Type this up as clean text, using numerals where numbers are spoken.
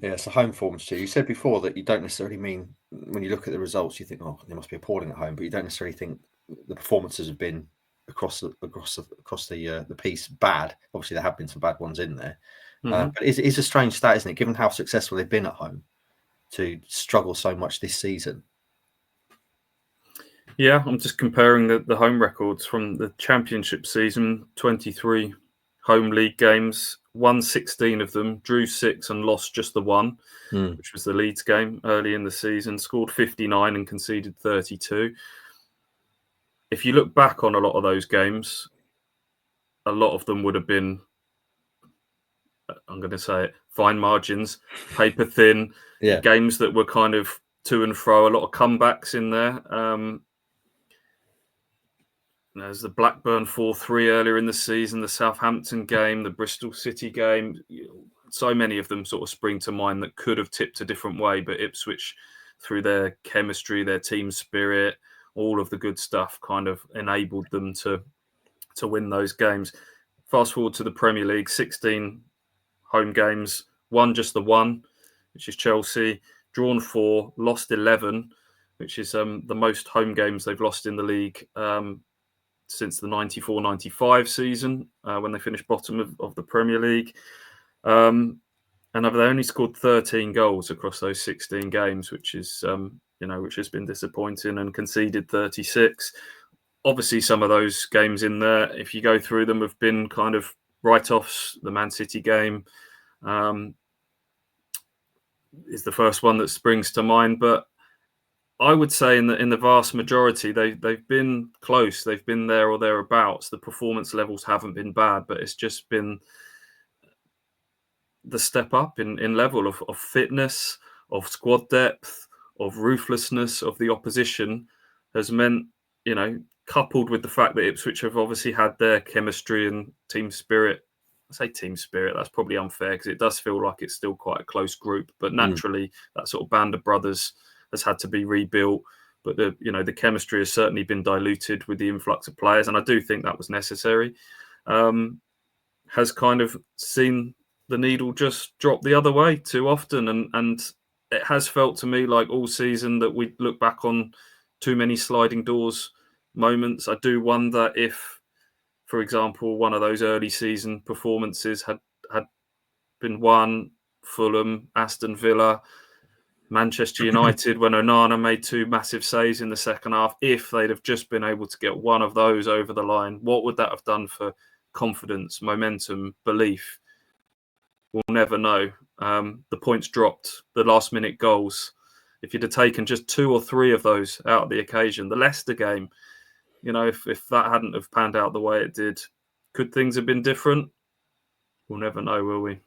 Yeah, so home form, Stu. You said before that you don't necessarily mean when you look at the results, you think, oh, they must be appalling at home, but you don't necessarily think the performances have been across the piece bad. Obviously, there have been some bad ones in there, but it's a strange stat, isn't it? Given how successful they've been at home, to struggle so much this season. Yeah, I'm just comparing the home records from the Championship season. 23 home league games, won 16 of them, drew 6 and lost just the one, which was the Leeds game early in the season. Scored 59 and conceded 32. If you look back on a lot of those games, a lot of them would have been, I'm going to say it, fine margins, paper thin, games that were kind of to and fro, a lot of comebacks in there. There's the Blackburn 4-3 earlier in the season, the Southampton game, the Bristol City game. So many of them sort of spring to mind that could have tipped a different way, but Ipswich, through their chemistry, their team spirit, all of the good stuff kind of enabled them to win those games. Fast forward to the Premier League, 16 home games, won just the one, which is Chelsea, drawn 4, lost 11, which is the most home games they've lost in the league since the 94-95 season, when they finished bottom of the Premier League. And they only scored 13 goals across those 16 games, which is, which has been disappointing, and conceded 36. Obviously, some of those games in there, if you go through them, have been kind of write-offs. The Man City game is the first one that springs to mind, but I would say in the vast majority, they've been close. They've been there or thereabouts. The performance levels haven't been bad, but it's just been the step up in level of fitness, of squad depth, of ruthlessness of the opposition has meant, coupled with the fact that Ipswich have obviously had their chemistry and team spirit. I say team spirit, that's probably unfair because it does feel like it's still quite a close group, but naturally that sort of band of brothers has had to be rebuilt. But the chemistry has certainly been diluted with the influx of players, and I do think that was necessary. Has kind of seen the needle just drop the other way too often, and it has felt to me like all season that we look back on too many sliding doors moments. I do wonder if, for example, one of those early season performances had been won, Fulham, Aston Villa, Manchester United, when Onana made 2 massive saves in the second half, if they'd have just been able to get one of those over the line, what would that have done for confidence, momentum, belief? We'll never know. The points dropped, the last minute goals. If you'd have taken just 2 or 3 of those out of the occasion, the Leicester game, if that hadn't have panned out the way it did, could things have been different? We'll never know, will we?